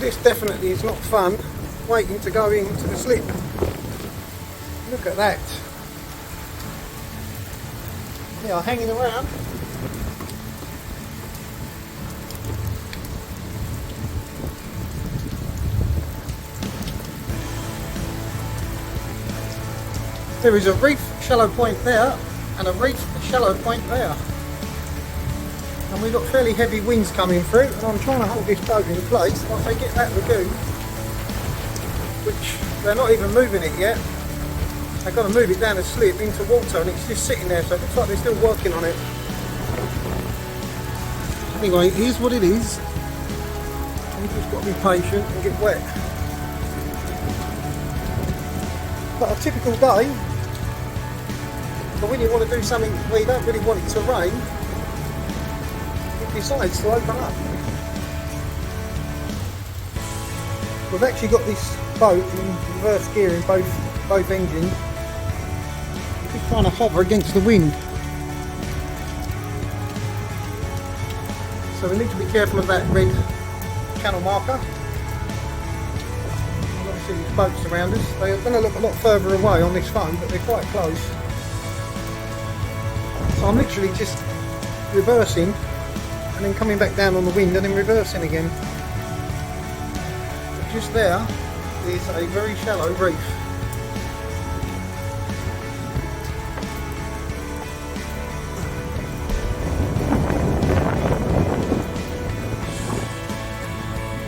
this definitely is not fun waiting to go into the slip. Look at that. They are hanging around. There is a reef shallow point there and a reef shallow point there. And we've got fairly heavy winds coming through, and I'm trying to hold this boat in place whilst they get that lagoon, which they're not even moving it yet. They've got to move it down a slip into water, and it's just sitting there, so it looks like they're still working on it. Anyway, here's what it is. You've just got to be patient and get wet. But a typical day, but when you want to do something where you don't really want it to rain, it decides to open up. We've actually got this boat in reverse gear in both engines. Just trying to hover against the wind. So we need to be careful of that red channel marker. Obviously there's boats around us. They are going to look a lot further away on this phone, but they're quite close. So I'm literally just reversing and then coming back down on the wind and then reversing again. But just there is a very shallow reef.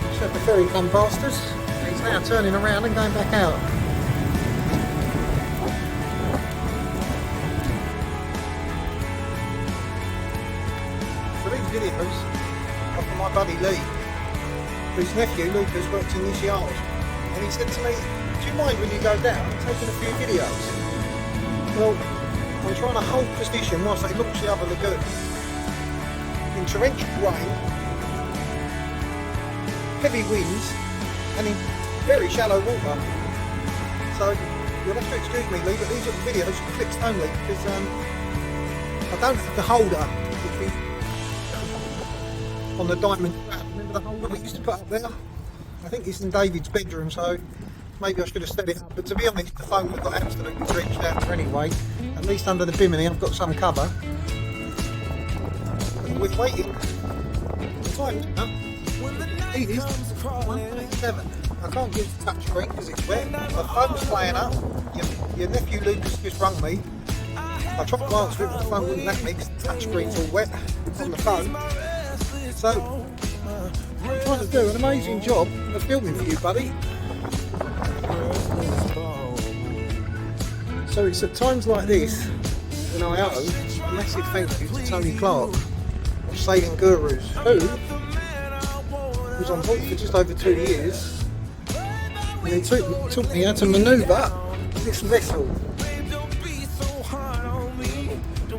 Just had the ferry come past us. He's now turning around and going back out. So these videos are from my buddy Lee, whose nephew Lucas works in this yard. And he said to me, do you mind when you go down taking a few videos? Well, I'm trying to hold position whilst they launch the other lagoon. In torrential rain, heavy winds, and in very shallow water. So you'll have to excuse me, Lee, but these are the videos for clicks only, because I don't have the holder which we on the diamond strap. Remember the holder we used to put up there? I think it's in David's bedroom, so maybe I should have set it up. But to be honest, the phone would have got absolutely drenched out anyway. At least under the bimini I've got some cover. And we're waiting. The time's up. It is 1:37. I can't use the touch screen because it's wet. The phone's playing up. Your nephew Lucas just rung me. I tried to answer it, but the phone wouldn't let me because the touch screen's all wet on the phone. So I'm trying to do an amazing job of filming for you, buddy. So it's at times like this when I owe a massive thank you to Tony Clark of Sailing Gurus, who was on board for just over 2 years, and he taught me how to manoeuvre this vessel.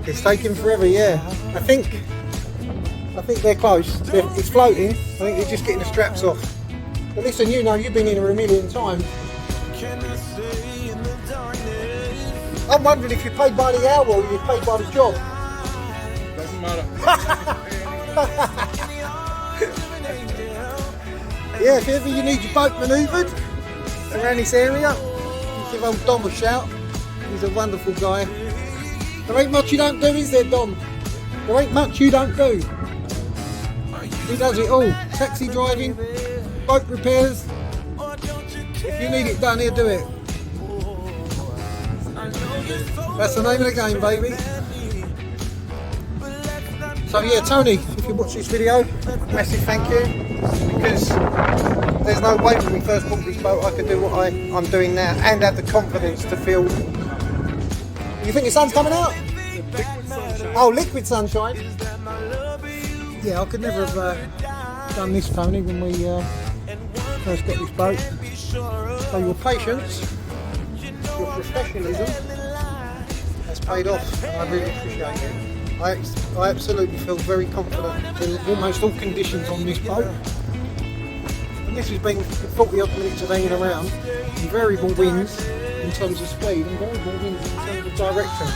It's taken forever, yeah. I think they're close. It's floating. I think they're just getting the straps off. But listen, you know, you've been in here a million times. I'm wondering if you're paid by the hour or you're paid by the job. Doesn't matter. Yeah, if ever you need your boat manoeuvred around this area, you give old Dom a shout. He's a wonderful guy. There ain't much you don't do, is there, Dom? There ain't much you don't do. He does it all. Taxi driving, boat repairs. If you need it done, he'll do it. That's the name of the game, baby. So yeah, Tony, if you watch this video, massive thank you. Because there's no way when we first bought this boat I could do what I'm doing now and have the confidence to film. You think the sun's coming out? Oh, liquid sunshine. Yeah, I could never have done this, Tony, when we first got this boat. So your patience, your professionalism has paid off, and I really appreciate it. I absolutely feel very confident in almost all conditions on this boat. And this has been 40 odd minutes of hanging around, and variable winds in terms of speed and variable winds in terms of direction.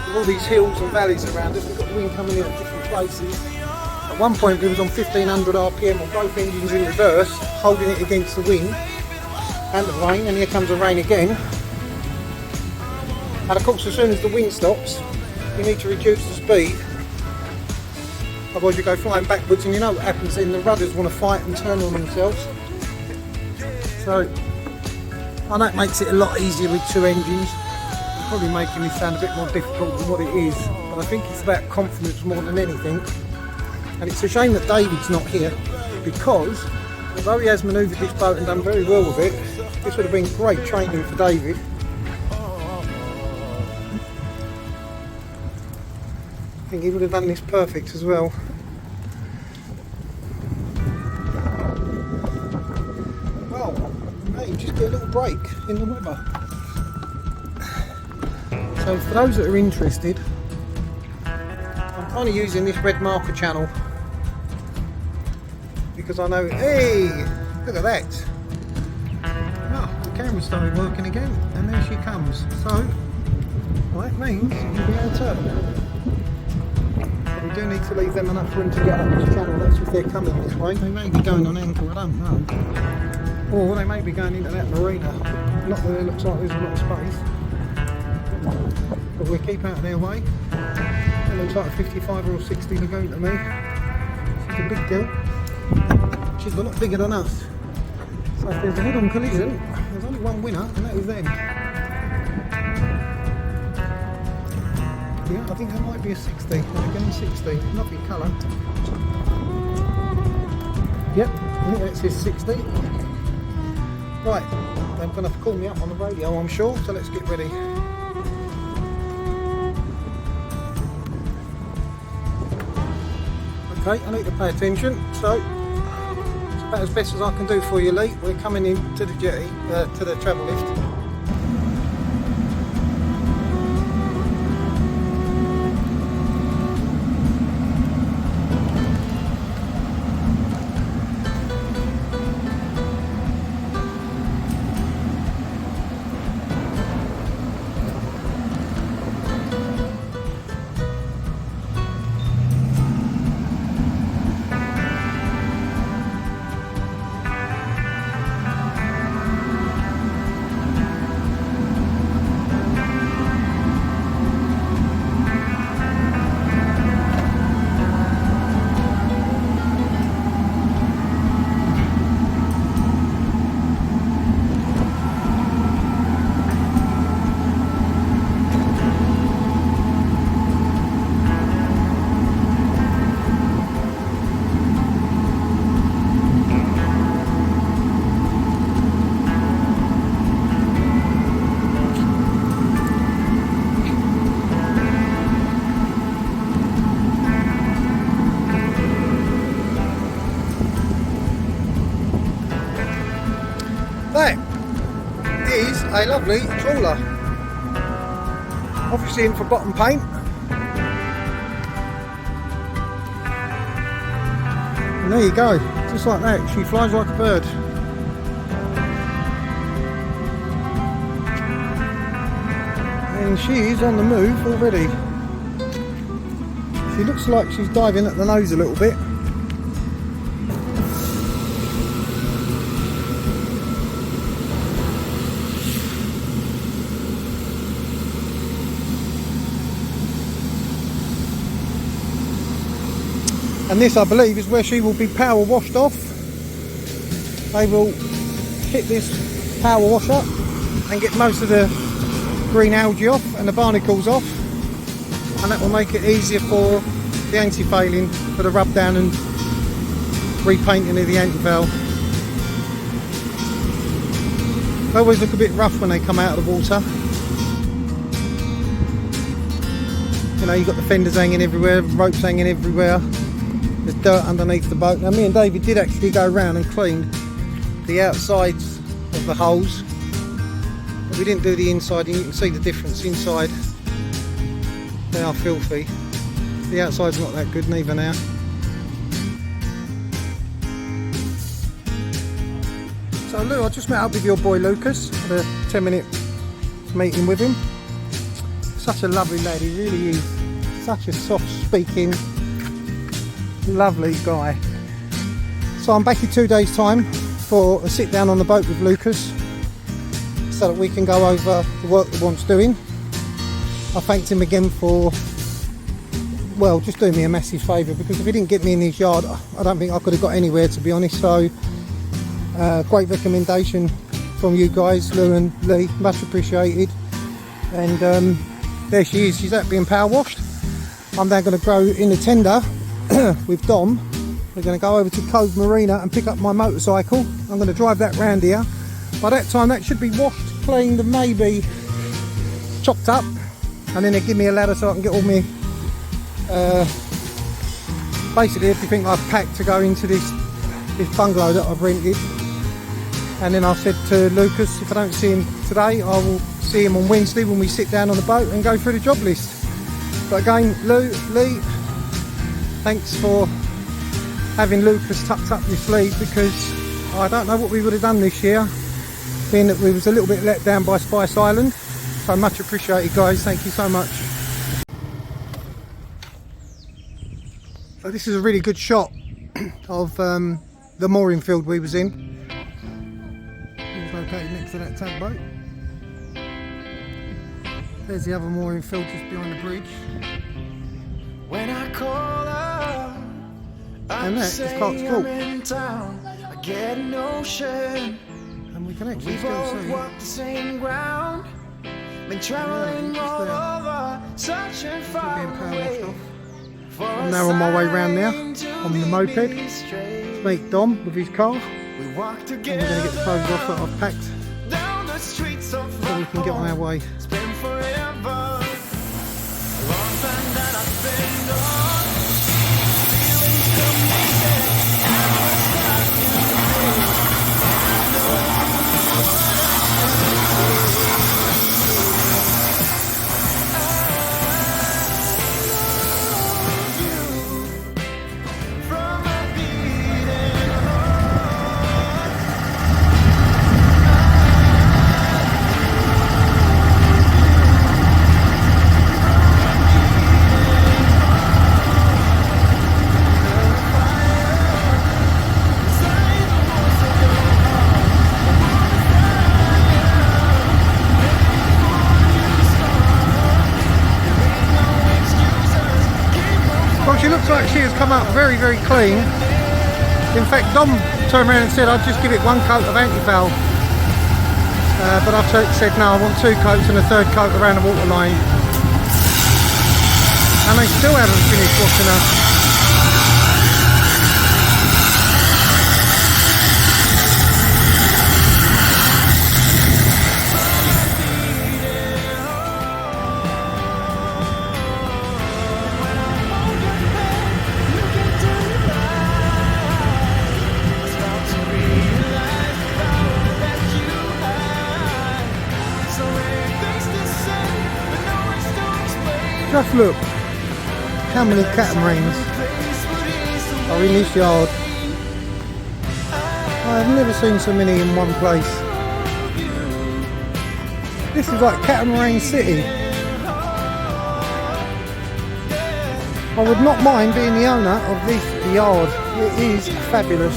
With all these hills and valleys around us, we've got the wind coming in at different places. At one point we was on 1500 RPM on both engines in reverse, holding it against the wind and the rain, and here comes the rain again. And of course, as soon as the wind stops, you need to reduce the speed, otherwise you go flying backwards, and you know what happens then, the rudders want to fight and turn on themselves. So, and that makes it a lot easier with two engines. It's probably making me sound a bit more difficult than what it is, but I think it's about confidence more than anything. And it's a shame that David's not here, because although he has manoeuvred this boat and done very well with it, this would have been great training for David. I think he would have done this perfect as well. Well, hey, you just get a little break in the weather. So for those that are interested, I'm kind of using this red marker channel because I know, hey, look at that. Oh, the camera started working again, and there she comes. So, well, that means you'll be able to. But we do need to leave them enough room to get up this channel. That's if they're coming this way. They may be going on anchor, I don't know. Or they may be going into that marina. Not that it looks like there's a lot of space. But we'll keep out of their way. It looks like a 55 or 60 lagoon to me. It's a big deal. She's a lot bigger than us. So if there's a head-on collision, there's only one winner, and that is them. Yeah, I think that might be a 60. Again, 60. Lovely colour. Yep, I think that says 60. Right, they're going to call me up on the radio, I'm sure, so let's get ready. Okay, I need to pay attention, so it's about as best as I can do for you, Lee. We're coming in to the jetty, to the travel lift. That is a lovely trawler. Obviously in for bottom paint. And there you go, just like that, she flies like a bird. And she is on the move already. She looks like she's diving at the nose a little bit. And this, I believe, is where she will be power washed off. They will hit this power washer and get most of the green algae off and the barnacles off, and that will make it easier for the anti-failing, for the rub down and repainting of the anti-valve. They always look a bit rough when they come out of the water. You know, you've got the fenders hanging everywhere, ropes hanging everywhere. There's dirt underneath the boat. Now me and David did actually go around and clean the outsides of the holes, but we didn't do the inside, and you can see the difference inside. They are filthy. The outside's not that good neither now. So Lou, I just met up with your boy Lucas, had a 10-minute meeting with him. Such a lovely lad, he really is. Such a soft speaking, lovely guy. So I'm back in 2 days' time for a sit down on the boat with Lucas, so that we can go over the work that wants doing. I thanked him again for, well, just doing me a massive favour, because if he didn't get me in his yard, I don't think I could have got anywhere, to be honest. So great recommendation from you guys, Lou and Lee, much appreciated. And there she is, she's out being power washed. I'm now going to go in the tender with Dom. We're going to go over to Cove Marina and pick up my motorcycle. I'm going to drive that round here. By that time that should be washed, cleaned and maybe chopped up, and then they give me a ladder so I can get all my basically everything I've packed to go into this bungalow that I've rented. And then I said to Lucas, if I don't see him today, I will see him on Wednesday when we sit down on the boat and go through the job list. But again, Lee, thanks for having Lucas tucked up your sleeve, because I don't know what we would have done this year, being that we was a little bit let down by Spice Island. So much appreciated, guys, thank you so much. So this is a really good shot of the mooring field we was in. It was located next to that tugboat. There's the other mooring field just behind the bridge. When I call her, And that is Clark's Court. I get an ocean. And we can actually We still both see. walk the same ground. Been traveling just all there. over, searching Being far power washed away. off. For I'm a now on my way round now sign to on the lead moped. me straight. Meet Dom with his car. We walk And together we're going to get the clothes off that I've packed down the streets of so we can get on our way. It's been forever, a long time that I've been gone. Feelings come easy, and we're starting today. I know what I should do. I love you from a beating heart. Well, she looks like she has come up very, very clean. In fact, Dom turned around and said I'd just give it one coat of anti-foul. But I've said no, I want 2 coats and a 3rd coat around the waterline. And they still haven't finished washing her. Just look how many catamarans are in this yard. I've never seen so many in one place. This is like Catamaran City. I would not mind being the owner of this yard. It is fabulous.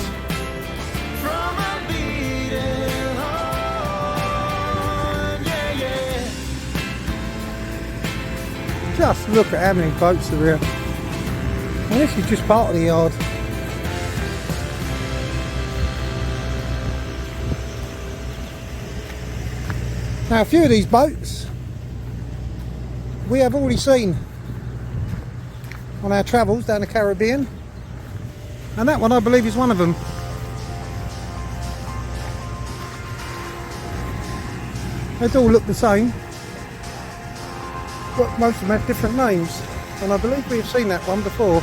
Just look at how many boats are here. And this is just part of the yard. Now a few of these boats we have already seen on our travels down the Caribbean, and that one I believe is one of them. They all look the same, but most of them have different names, and I believe we've seen that one before.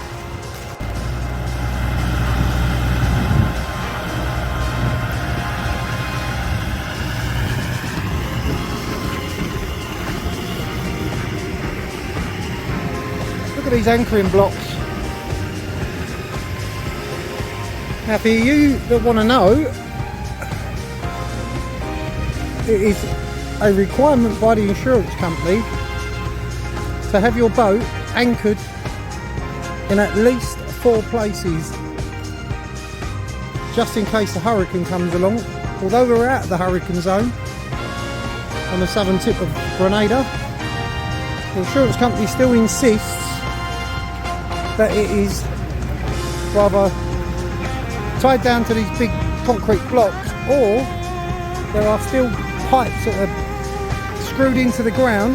Look at these anchoring blocks. Now for you that want to know, it is a requirement by the insurance company to have your boat anchored in at least 4 places just in case a hurricane comes along. Although we're out of the hurricane zone on the southern tip of Grenada, the insurance company still insists that it is rather tied down to these big concrete blocks, or there are still pipes that are screwed into the ground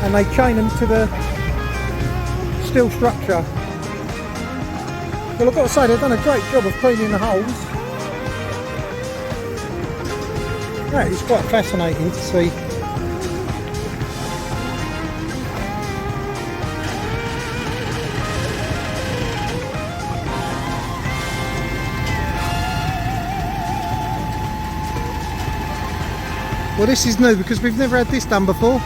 and they chain them to the steel structure. Well, I've got to say, they've done a great job of cleaning the holes. That is quite fascinating to see. Well, this is new because we've never had this done before.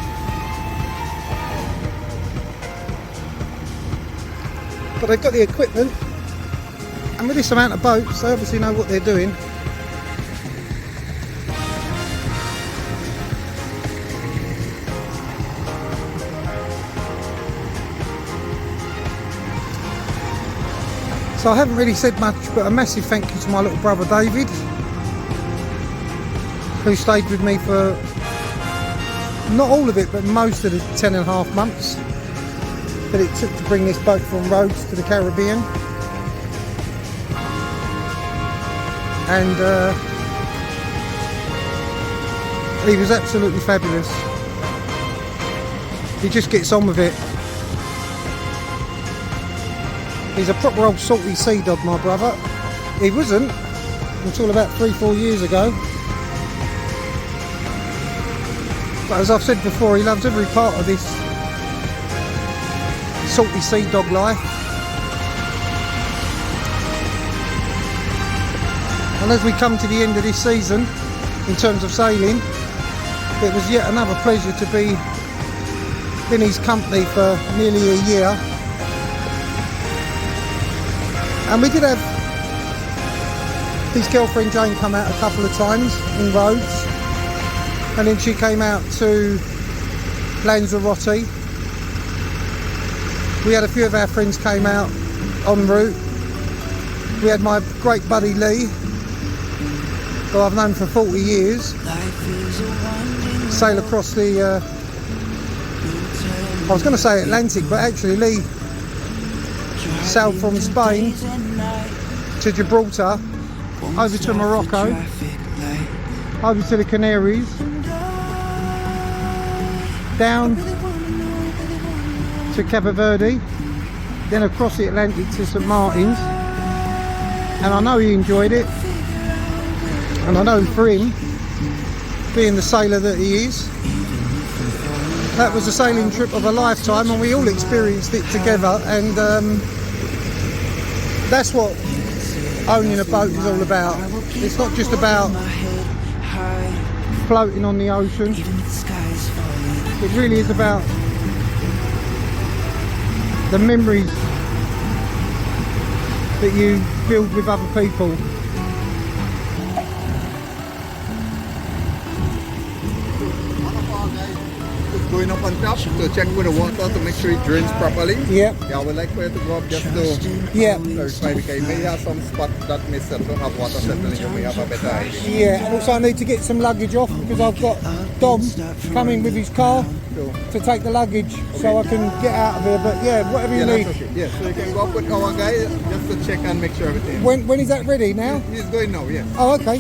But they've got the equipment, and with this amount of boats, they obviously know what they're doing. So I haven't really said much, but a massive thank you to my little brother David, who stayed with me for not all of it, but most of the 10.5 months that it took to bring this boat from Rhodes to the Caribbean. And he was absolutely fabulous. He just gets on with it. He's a proper old salty sea dog, my brother. He wasn't until about 3-4 years ago. But as I've said before, he loves every part of this salty sea dog life. And as we come to the end of this season, in terms of sailing, it was yet another pleasure to be in his company for nearly a year. And we did have his girlfriend Jane come out a couple of times in Rhodes, and then she came out to Lanzarote. We had a few of our friends came out en route. We had my great buddy Lee, who I've known for 40 years, sail across the, I was going to say Atlantic, but actually Lee sailed from Spain to Gibraltar, over to Morocco, over to the Canaries, down to Cabo Verde, then across the Atlantic to St Martin's. And I know he enjoyed it, and I know for him, being the sailor that he is, that was a sailing trip of a lifetime, and we all experienced it together. And that's what owning a boat is all about. It's not just about floating on the ocean. It really is about the memories that you build with other people. Going up on top to check with the water to make sure it drains properly. Yeah. Yeah, I would like for you to go up just to verify, because you may have some spot that may settle, don't have water settling, you may have a better idea. Yeah, and also I need to get some luggage off because I've got Dom coming with his car to take the luggage, so I can get out of here. But yeah, whatever you need. That's okay. Yeah, so you can go up with our guy just to check and make sure everything. When is that ready now? He's going now, yeah. Oh, okay.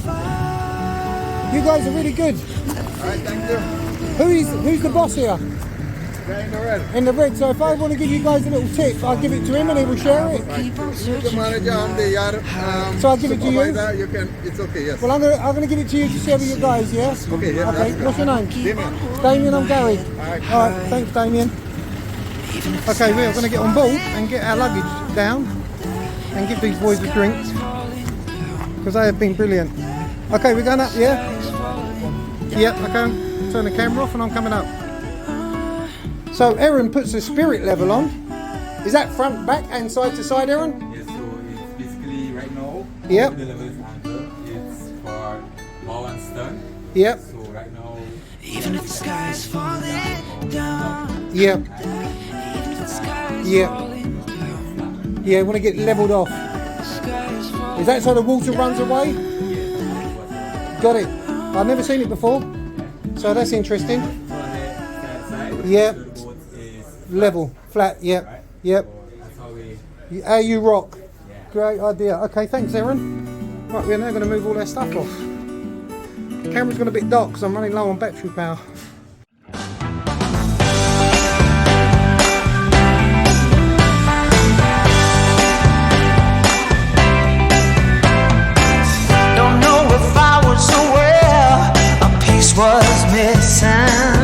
You guys are really good. Alright, thank you. Who's the boss here? Guy in the red. In the red. So if I want to give you guys a little tip, I'll give it to him and he will share it. Right. You're the manager, I'm the yard. So I'll give it to you? You can, it's okay, yes. Well, I'm gonna give it to you to share with you guys, yeah? Okay, yeah. Okay, what's your name? Damien. Damien, I'm Gary. Alright. Alright, thanks Damien. Okay, we're going to get on board and get our luggage down and give these boys a drink, because they have been brilliant. Okay, we're going up, yeah? Yep, okay. Turn the camera off and I'm coming up. So Aaron puts the spirit level on. Is that front, back and side to side, Aaron? Yes, so it's basically right now, Yep. the level is angled, it's for bow and stern. Yep. So right now, Even if the sky is falling down, Yep. even if the sky is Yep. falling down, Yeah, want to get levelled off. Is that so the water runs away? Got it. I've never seen it before, so that's interesting. Yeah. Level, flat. Yep. Yep. How you rock. Great idea. Okay, thanks, Aaron. Right, we're now going to move all our stuff off. The camera's gone a bit dark because I'm running low on battery power. Don't know if I was aware a piece was missing.